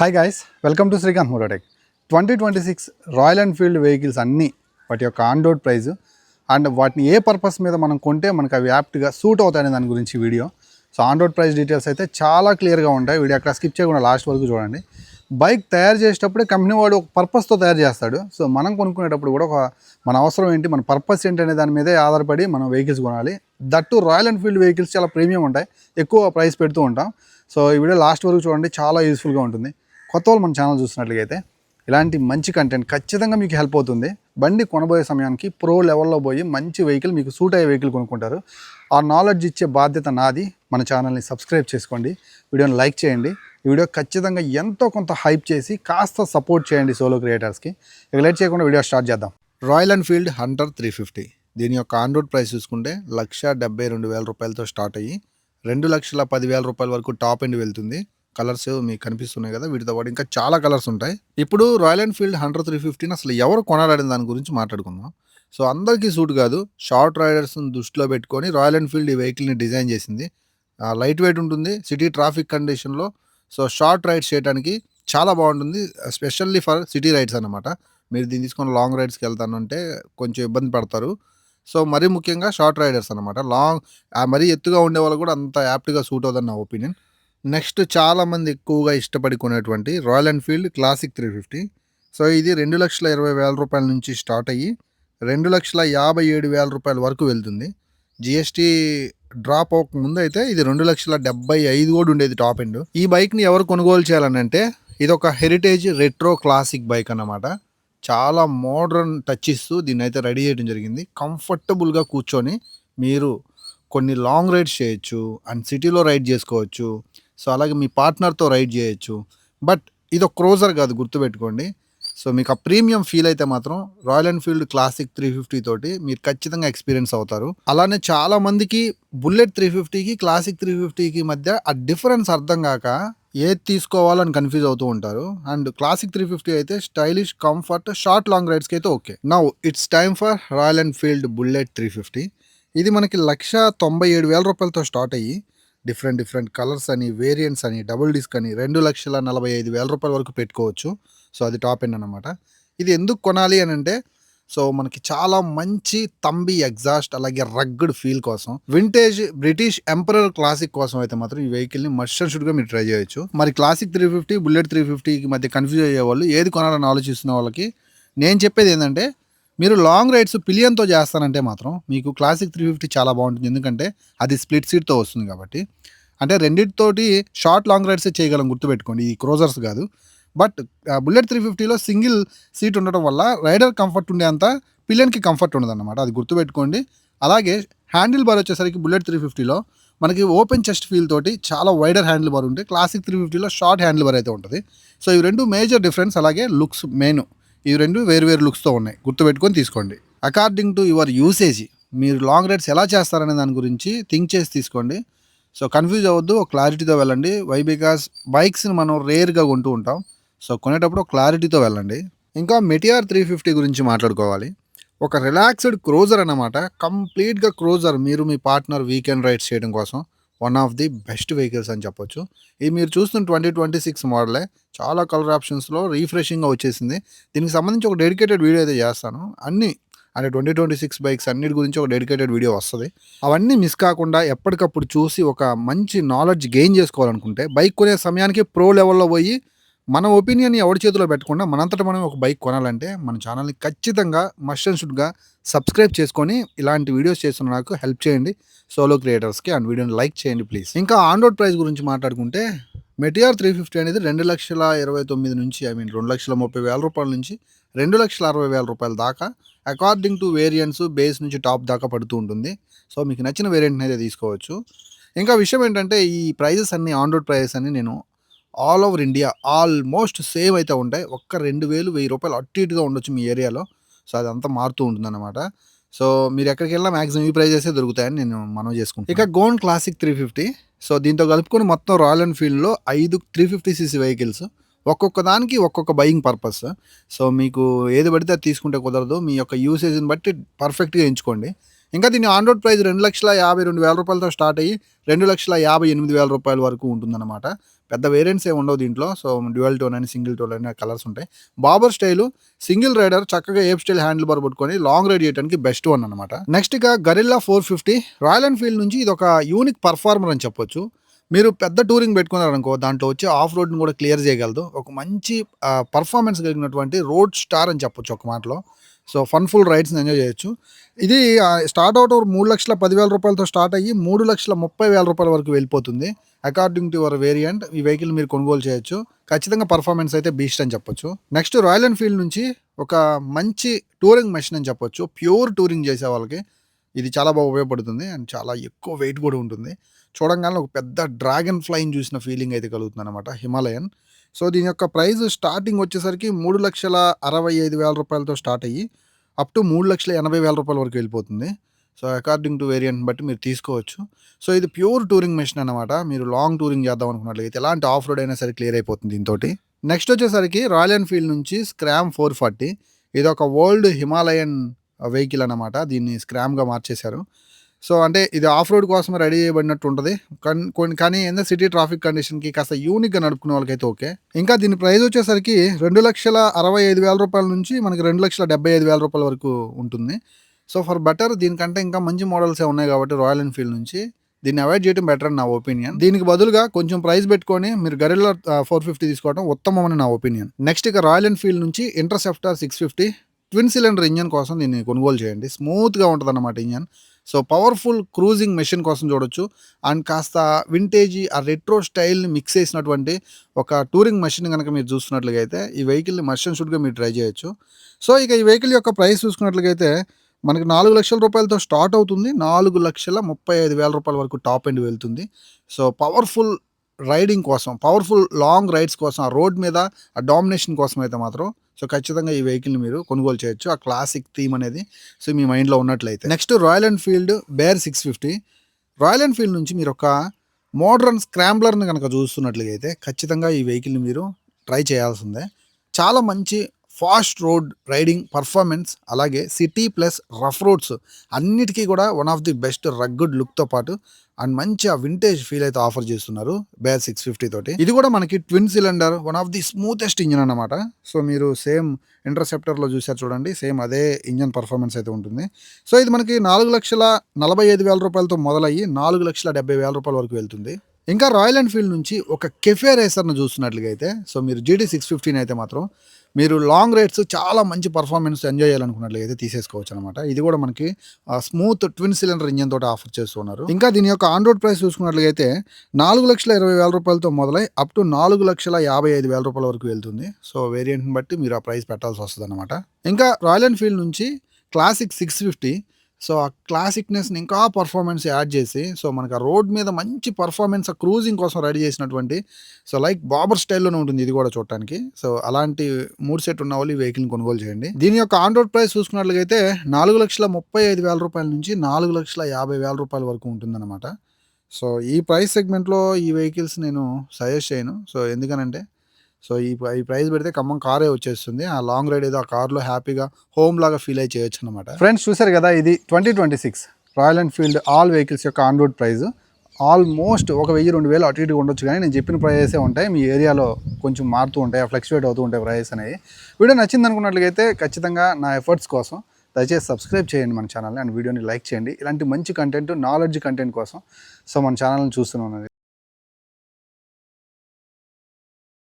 Hi guys, welcome to Srikanth Mototech. 2026 royal Enfield vehicles అన్నీ వాటి యొక్క ఆన్ రోడ్ ప్రైస్ అండ్ వాటిని ఏ పర్పస్ మీద మనం కొంటే మనకు అవి యాప్ట్గా సూట్ అవుతాయనే దాని గురించి video. So on road price details అయితే చాలా క్లియర్గా ఉంటాయి. వీడియో అక్కడ స్కిప్ చేయకుండా లాస్ట్ వరకు చూడండి. బైక్ తయారు చేసేటప్పుడే కంపెనీ వాడు ఒక పర్పస్తో తయారు చేస్తాడు. సో మనం కొనుక్కునేటప్పుడు కూడా మన అవసరం ఏంటి, మన పర్పస్ ఏంటి అనే దాని మీదే ఆధారపడి మనం వెహికల్స్ కొనాలి. దట్టు రాయల్ ఎన్ఫీల్డ్ వెహికల్స్ చాలా ప్రీమియం ఉంటాయి, ఎక్కువ ప్రైస్ పెడుతూ ఉంటాం. సో ఈ వీడియో లాస్ట్ వరకు చూడండి, చాలా యూస్ఫుల్గా ఉంటుంది. కొత్త వాళ్ళు మన ఛానల్ చూసినట్లయితే ఇలాంటి మంచి కంటెంట్ ఖచ్చితంగా మీకు హెల్ప్ అవుతుంది. బండి కొనబోయే సమయానికి ప్రో లెవెల్లో పోయి మంచి వెహికల్, మీకు సూట్ అయ్యే వెహికల్ కొనుక్కుంటారు. ఆ నాలెడ్జ్ ఇచ్చే బాధ్యత నాది. మన ఛానల్ని సబ్స్క్రైబ్ చేసుకోండి, వీడియోని లైక్ చేయండి. ఈ వీడియో ఖచ్చితంగా ఎంతో కొంత హైప్ చేసి కాస్త సపోర్ట్ చేయండి సోలో క్రియేటర్స్కి. ఇక లేట్ చేయకుండా వీడియో స్టార్ట్ చేద్దాం. రాయల్ ఎన్ఫీల్డ్ హంటర్ 350 దీని యొక్క ఆన్ రోడ్ ప్రైస్ చూసుకుంటే 1,72,000 రూపాయలతో స్టార్ట్ అయ్యి 2,10,000 రూపాయల వరకు టాప్ ఎండ్ వెళ్తుంది. కలర్స్ మీకు కనిపిస్తున్నాయి కదా, వీటితో పాటు ఇంకా చాలా కలర్స్ ఉంటాయి. ఇప్పుడు రాయల్ ఎన్ఫీల్డ్ హంటర్ 350 అసలు ఎవరు కొనాలని దాని గురించి మాట్లాడుకుందాం. సో అందరికీ సూట్ కాదు, షార్ట్ రైడర్స్ని దృష్టిలో పెట్టుకొని రాయల్ ఎన్ఫీల్డ్ ఈ వెహికల్ని డిజైన్ చేసింది. లైట్ వెయిట్ ఉంటుంది సిటీ ట్రాఫిక్ కండిషన్లో. సో షార్ట్ రైడ్స్ చేయడానికి చాలా బాగుంటుంది, స్పెషల్లీ ఫర్ సిటీ రైడ్స్ అనమాట. మీరు దీన్ని తీసుకొని లాంగ్ రైడ్స్కి వెళ్తానంటే కొంచెం ఇబ్బంది పడతారు. సో మరీ ముఖ్యంగా షార్ట్ రైడర్స్ అనమాట. మరీ ఎత్తుగా ఉండే వాళ్ళు కూడా అంత యాప్ట్గా సూట్ అవుతుంది నా ఒపీనియన్. నెక్స్ట్ చాలామంది ఎక్కువగా ఇష్టపడి కొనేటువంటి రాయల్ ఎన్ఫీల్డ్ క్లాసిక్ 350. సో ఇది 2,20,000 రూపాయల నుంచి స్టార్ట్ అయ్యి 2,57,000 రూపాయల వరకు వెళ్తుంది. జిఎస్టీ డ్రాప్ అవ్వక ముందు అయితే ఇది 2,75,000 కూడా ఉండేది టాప్ ఎండ్. ఈ బైక్ని ఎవరు కొనుగోలు చేయాలని అంటే, ఇది ఒక హెరిటేజ్ రెట్రో క్లాసిక్ బైక్ అన్నమాట. చాలా మోడర్న్ టచ్ ఇస్తూ దీన్ని అయితే రెడీ చేయడం జరిగింది. కంఫర్టబుల్గా కూర్చొని మీరు కొన్ని లాంగ్ రైడ్స్ చేయొచ్చు అండ్ సిటీలో రైడ్ చేసుకోవచ్చు. సో అలాగే మీ పార్ట్నర్తో రైడ్ చేయొచ్చు. బట్ ఇది ఒక క్రూజర్ కాదు, గుర్తుపెట్టుకోండి. సో మీకు ఆ ప్రీమియం ఫీల్ అయితే మాత్రం రాయల్ ఎన్ఫీల్డ్ క్లాసిక్ 350 తోటి మీరు ఖచ్చితంగా ఎక్స్పీరియన్స్ అవుతారు. అలానే చాలా మందికి బుల్లెట్ 350కి క్లాసిక్ 350కి మధ్య ఆ డిఫరెన్స్ అర్థం కాక ఏది తీసుకోవాలని కన్ఫ్యూజ్ అవుతూ ఉంటారు. అండ్ క్లాసిక్ 350 అయితే స్టైలిష్, కంఫర్ట్, షార్ట్ లాంగ్ రైడ్స్కి అయితే okay. Now it's time for royal Enfield bullet 350. ఇది మనకి 1,97,000 రూపాయలతో స్టార్ట్ అయ్యి డిఫరెంట్ కలర్స్ అని, వేరియంట్స్ అని, డబుల్ డిస్క్ అని 2,45,000 రూపాయల వరకు పెట్టుకోవచ్చు. సో అది టాప్ ఎండ్ అనమాట. ఇది ఎందుకు కొనాలి అని అంటే, సో మనకి చాలా మంచి తంబి ఎగ్జాస్ట్, అలాగే రగ్డ్ ఫీల్ కోసం, వింటేజ్ బ్రిటిష్ ఎంపరర్ క్లాసిక్ కోసం అయితే మాత్రం ఈ వెహికల్ని మస్ట్ అండ్ షుడ్గా మీరు ట్రై చేయొచ్చు. మరి క్లాసిక్ 350 బుల్లెట్ 350కి మధ్య కన్ఫ్యూజ్ అయ్యే వాళ్ళు, ఏది కొనాలని ఆలోచిస్తున్న వాళ్ళకి నేను చెప్పేది ఏంటంటే, మీరు లాంగ్ రైడ్స్ పిలియన్తో చేస్తానంటే మాత్రం మీకు క్లాసిక్ 350 చాలా బాగుంటుంది. ఎందుకంటే అది స్ప్లిట్ సీట్తో వస్తుంది కాబట్టి. అంటే రెండింటితోటి షార్ట్ లాంగ్ రైడ్స్ చేయగలం, గుర్తుపెట్టుకోండి. ఈ క్రూజర్స్ కాదు. బట్ బుల్లెట్ 350లో సింగిల్ సీట్ ఉండటం వల్ల రైడర్ కంఫర్ట్ ఉండే అంత పిలియన్కి కంఫర్ట్ ఉండదు అనమాట, అది గుర్తుపెట్టుకోండి. అలాగే హ్యాండిల్ బార్ వచ్చేసరికి బుల్లెట్ 350లో మనకి ఓపెన్ చెస్ట్ ఫీల్ తోటి చాలా వైడర్ హ్యాండిల్ బార్ ఉంటే, క్లాసిక్ 350లో షార్ట్ హ్యాండిల్ బార్ అయితే ఉంటుంది. సో ఇవి రెండు మేజర్ డిఫరెన్స్. అలాగే లుక్స్ మెయిన్, ఇవి రెండు వేరు లుక్స్తో ఉన్నాయి, గుర్తుపెట్టుకొని తీసుకోండి. అకార్డింగ్ టు యువర్ యూసేజ్ మీరు లాంగ్ రైడ్స్ ఎలా చేస్తారనే దాని గురించి థింక్ చేసి తీసుకోండి. సో కన్ఫ్యూజ్ అవ్వద్దు, ఒక క్లారిటీతో వెళ్ళండి. వై బికాస్ బైక్స్ని మనం రేర్గా కొంటూ ఉంటాం. సో కొనేటప్పుడు క్లారిటీతో వెళ్ళండి. ఇంకా మెటిఆర్ 350 గురించి మాట్లాడుకోవాలి. ఒక రిలాక్స్డ్ క్రూజర్ అన్నమాట, కంప్లీట్గా క్రూజర్. మీరు మీ పార్ట్నర్ వీకెండ్ రైడ్స్ చేయడం కోసం one of the best vehicles అని చెప్పొచ్చు. ఇది మీరు చూస్తున్న 2026 మోడలే, చాలా కలర్ ఆప్షన్స్లో రీఫ్రెషింగ్గా వచ్చేసింది. దీనికి సంబంధించి ఒక డెడికేటెడ్ వీడియో అయితే చేస్తాను. అంటే 2026 బైక్స్ అన్నిటి గురించి ఒక డెడికేటెడ్ వీడియో వస్తుంది. అవన్నీ మిస్ కాకుండా ఎప్పటికప్పుడు చూసి ఒక మంచి నాలెడ్జ్ గెయిన్ చేసుకోవాలనుకుంటే, బైక్ కొనే సమయానికి ప్రో లెవెల్లో పోయి మన ఒపీనియన్ ఎవరి చేతిలో పెట్టకుండా మనంతట మనం ఒక బైక్ కొనాలంటే మన ఛానల్ని ఖచ్చితంగా మస్ట్ అండ్ షుడ్గా సబ్స్క్రైబ్ చేసుకొని ఇలాంటి వీడియోస్ చేస్తున్న నాకు హెల్ప్ చేయండి సోలో క్రియేటర్స్కి. అండ్ వీడియోని లైక్ చేయండి ప్లీజ్. ఇంకా ఆన్ రోడ్ ప్రైస్ గురించి మాట్లాడుకుంటే, మెటిఆర్ 350 అనేది 2,29,000 నుంచి 2,30,000 రూపాయల నుంచి 2,60,000 రూపాయల దాకా అకార్డింగ్ టు వేరియంట్స్ బేస్ నుంచి టాప్ దాకా పడుతూ ఉంటుంది. సో మీకు నచ్చిన వేరియంట్ని అయితే తీసుకోవచ్చు. ఇంకా విషయం ఏంటంటే, ఈ ప్రైజెస్ అన్ని, ఆన్ రోడ్ ప్రైజెస్ అన్ని నేను all over India almost same అయితే ఉంటాయి. ఒక్క 2,000-1,000 రూపాయలు అటు ఇటుగా ఉండొచ్చు మీ ఏరియాలో. సో అదంతా మారుతూ ఉంటుందన్నమాట. సో మీరు ఎక్కడికి వెళ్ళినా మ్యాక్సిమం ఈ ప్రైజెసే దొరుకుతాయని నేను మనవి చేసుకుంటాను. ఇక గోన్ క్లాసిక్ 350, సో దీంతో కలుపుకొని మొత్తం రాయల్ ఎన్ఫీల్డ్లో 5 350cc వెహికల్స్, ఒక్కొక్క దానికి ఒక్కొక్క బయింగ్ పర్పస్. సో మీకు ఏది పడితే అది తీసుకుంటే కుదరదు, మీ యొక్క యూసేజ్ని బట్టి పర్ఫెక్ట్గా ఎంచుకోండి. ఇంకా దీని ఆన్ రోడ్ ప్రైస్ 2,52,000 రూపాయలతో స్టార్ట్ అయ్యి 2,58,000 రూపాయల వరకు ఉంటుందన్నమాట. పెద్ద వేరియంట్స్ ఏమి ఉండవు దీంట్లో. సో డ్యూయల్ టోన్ అని, సింగిల్ టోన్ అని కలర్స్ ఉంటాయి. బాబర్ స్టైలు, సింగిల్ రైడర్, చక్కగా ఏప్ స్టైల్ హ్యాండిల్ బార్ పట్టుకొని లాంగ్ రైడ్ చేయడానికి బెస్ట్ వన్ అనమాట. నెక్స్ట్ ఇక గరిల్లా 450 రాయల్ ఎన్ఫీల్డ్ నుంచి ఇది ఒక యూనిక్ పర్ఫార్మర్ అని చెప్పొచ్చు. మీరు పెద్ద టూరింగ్ పెట్టుకున్నారనుకో, దాంట్లో వచ్చే ఆఫ్ రోడ్ని కూడా క్లియర్ చేయగలదు. ఒక మంచి పర్ఫార్మెన్స్ కలిగినటువంటి రోడ్ స్టార్ అని చెప్పొచ్చు ఒక మాటలో. సో ఫన్ఫుల్ రైడ్స్ని ఎంజాయ్ చేయొచ్చు. ఇది స్టార్ట్ అవుట్ 3,10,000 రూపాయలతో స్టార్ట్ అయ్యి 3,30,000 రూపాయల వరకు వెళ్ళిపోతుంది. అకార్డింగ్ టు యువర్ వేరియంట్ ఈ వెహికల్ మీరు కొనుగోలు చేయొచ్చు. ఖచ్చితంగా పర్ఫార్మెన్స్ అయితే బీస్ట్ అని చెప్పొచ్చు. నెక్స్ట్ రాయల్ ఎన్ఫీల్డ్ నుంచి ఒక మంచి టూరింగ్ మెషిన్ అని చెప్పొచ్చు. ప్యూర్ టూరింగ్ చేసే వాళ్ళకి ఇది చాలా బాగా ఉపయోగపడుతుంది అండ్ చాలా ఎక్కువ వెయిట్ కూడా ఉంటుంది. చూడంగానే ఒక పెద్ద డ్రాగన్ ఫ్లైని చూసిన ఫీలింగ్ అయితే కలుగుతుంది అనమాట, హిమాలయన్. సో దీని యొక్క ప్రైస్ స్టార్టింగ్ వచ్చేసరికి 3,65,000 రూపాయలతో స్టార్ట్ అయ్యి అప్ టు 3,80,000 రూపాయల వరకు వెళ్ళిపోతుంది. సో అకార్డింగ్ టు వేరియంట్ బట్టి మీరు తీసుకోవచ్చు. సో ఇది ప్యూర్ టూరింగ్ మెషిన్ అనమాట. మీరు లాంగ్ టూరింగ్ చేద్దాం అనుకున్నట్లయితే ఎలాంటి ఆఫ్ రోడ్ అయినా సరే క్లియర్ అయిపోతుంది దీంతో. నెక్స్ట్ వచ్చేసరికి రాయల్ ఎన్ఫీల్డ్ నుంచి స్క్రామ్ 440. ఇది ఒక ఓల్డ్ హిమాలయన్ వెహికల్ అనమాట. దీన్ని స్క్రామ్గా మార్చేశారు. సో అంటే ఇది ఆఫ్ రోడ్ కోసం రెడీ చేయబడినట్టు ఉంటుంది. కానీ ఏంటంటే సిటీ ట్రాఫిక్ కండిషన్కి కాస్త యూనిక్గా నడుపుకునే వాళ్ళకైతే ఓకే. ఇంకా దీని ప్రైస్ వచ్చేసరికి 2,65,000 రూపాయల నుంచి మనకి 2,75,000 రూపాయల వరకు ఉంటుంది. సో ఫర్ బెటర్ దీనికంటే ఇంకా మంచి మోడల్స్ ఉన్నాయి కాబట్టి రాయల్ ఎన్ఫీల్డ్ నుంచి దీన్ని అవాయిడ్ చేయడం బెటర్ అని నా ఒపీనియన్. దీనికి బదులుగా కొంచెం ప్రైస్ పెట్టుకొని మీరు గరిల్లా 450 తీసుకోవడం ఉత్తమం అని నా ఒపీనియన్. నెక్స్ట్ ఇక రాయల్ ఎన్ఫీల్డ్ నుంచి ఇంటర్సెప్టర్ 650 ట్విన్ సిలిండర్ ఇంజన్ కోసం దీన్ని కొనుగోలు చేయండి. స్మూత్గా ఉంటుంది అన్నమాట engine. So powerful cruising machine కోసం చూడొచ్చు. అండ్ కాస్త వింటేజీ ఆ రెట్రో స్టైల్ని మిక్స్ చేసినటువంటి ఒక టూరింగ్ మెషిన్ కనుక మీరు చూస్తున్నట్లుగా అయితే ఈ వెహికల్ని మస్ట్ అండ్ షుడ్గా మీరు ట్రై చేయొచ్చు. సో ఇక ఈ వెహికల్ యొక్క ప్రైస్ చూసుకున్నట్లయితే మనకి 4,00,000 రూపాయలతో స్టార్ట్ అవుతుంది. 4,35,000 రూపాయల వరకు టాప్ ఎండ్ వెళ్తుంది. సో పవర్ఫుల్ రైడింగ్ కోసం, పవర్ఫుల్ లాంగ్ రైడ్స్ కోసం, ఆ రోడ్ మీద ఆ డామినేషన్ కోసం అయితే మాత్రం సో ఖచ్చితంగా ఈ వెహికల్ని మీరు కొనుగోలు చేయొచ్చు. ఆ క్లాసిక్ థీమ్ అనేది సో మీ మైండ్లో ఉన్నట్లయితే. Next Royal Enfield bear 650. Royal Enfield నుంచి మీరు ఒక మోడ్రన్ స్క్రాంబ్లర్ని కనుక చూస్తున్నట్లుగా అయితే ఖచ్చితంగా ఈ వెహికల్ని మీరు ట్రై చేయాల్సిందే. చాలా మంచి ఫాస్ట్ రోడ్ రైడింగ్ పర్ఫార్మెన్స్, అలాగే సిటీ ప్లస్ రఫ్ రోడ్స్ అన్నిటికీ కూడా one of the best rugged లుక్తో పాటు అండ్ మంచి ఆ వింటేజ్ ఫీల్ అయితే ఆఫర్ చేస్తున్నారు బేర్ 650 తోటి. ఇది కూడా మనకి twin cylinder one of the smoothest engine అన్నమాట. సో మీరు సేమ్ ఇంటర్సెప్టర్లో చూసారు చూడండి, సేమ్ అదే ఇంజన్ పర్ఫార్మెన్స్ అయితే ఉంటుంది. సో ఇది మనకి 4,45,000 రూపాయలతో మొదలయ్యి 4,70,000 రూపాయల వరకు వెళ్తుంది. ఇంకా రాయల్ ఎన్ఫీల్డ్ నుంచి ఒక కెఫే రేసర్ను చూస్తున్నట్లుగా అయితే సో మీరు GT 650 అయితే మాత్రం మీరు లాంగ్ రైడ్స్ చాలా మంచి పర్ఫార్మెన్స్ ఎంజాయ్ చేయాలనుకున్నట్లయితే తీసేసుకోవచ్చు అనమాట. ఇది కూడా మనకి స్మూత్ ట్విన్ సిలిండర్ ఇంజన్ తోటి ఆఫర్ చేస్తున్నారు. ఇంకా దీని యొక్క ఆన్ రోడ్ ప్రైస్ చూసుకున్నట్లయితే 4,20,000 రూపాయలతో మొదలై అప్ టు 4,55,000 రూపాయల వరకు వెళ్తుంది. సో వేరియంట్ని బట్టి మీరు ఆ ప్రైస్ పెట్టాల్సి వస్తుంది అనమాట. ఇంకా రాయల్ ఎన్ఫీల్డ్ నుంచి క్లాసిక్ 650. సో ఆ క్లాసిక్నెస్ని ఇంకా పర్ఫార్మెన్స్ యాడ్ చేసి సో మనకు ఆ రోడ్ మీద మంచి పర్ఫార్మెన్స్ ఆ క్రూజింగ్ కోసం రెడీ చేసినటువంటి సో లైక్ బాబర్ స్టైల్లోనే ఉంటుంది ఇది కూడా చూడటానికి. సో అలాంటి మూడు సెట్ ఉన్న వాళ్ళు ఈ వెహికల్ని కొనుగోలు చేయండి. దీని యొక్క ఆన్ రోడ్ ప్రైస్ చూసుకున్నట్లయితే 4,35,000 రూపాయల నుంచి 4,50,000 రూపాయల వరకు ఉంటుందన్నమాట. సో ఈ ప్రైస్ సెగ్మెంట్లో ఈ వెహికల్స్ నేను సజెస్ట్ చేయను. సో ఎందుకనంటే సో ఈ ప్రైస్ పెడితే ఖమ్మం కారే వచ్చేస్తుంది. ఆ లాంగ్ రైడ్ ఏదో ఆ కార్లో హ్యాపీగా హోమ్ లాగా ఫీల్ అయి చేయొచ్చు అనమాట. ఫ్రెండ్స్ చూసారు కదా, ఇది 2026 రాయల్ ఎన్ఫీల్డ్ ఆల్ వెహికల్స్ యొక్క ఆన్ రోడ్ ప్రైస్. ఆల్మోస్ట్ 1,000-2,000 అటు ఇటు ఉండొచ్చు, కానీ నేను చెప్పిన ప్రైజెసే ఉంటాయి. మీ ఏరియాలో కొంచెం మారుతూ ఉంటాయి, ఫ్లక్చువేట్ అవుతూ ఉంటాయి ప్రైజెస్ అనేవి. వీడియో నచ్చింది అనుకున్నట్లయితే ఖచ్చితంగా నా ఎఫర్ట్స్ కోసం దయచేసి సబ్స్క్రైబ్ చేయండి మన ఛానల్ని అండ్ వీడియోని లైక్ చేయండి. ఇలాంటి మంచి కంటెంట్, నాలెడ్జ్ కంటెంట్ కోసం సో మన ఛానల్ని చూస్తూనే ఉన్నది.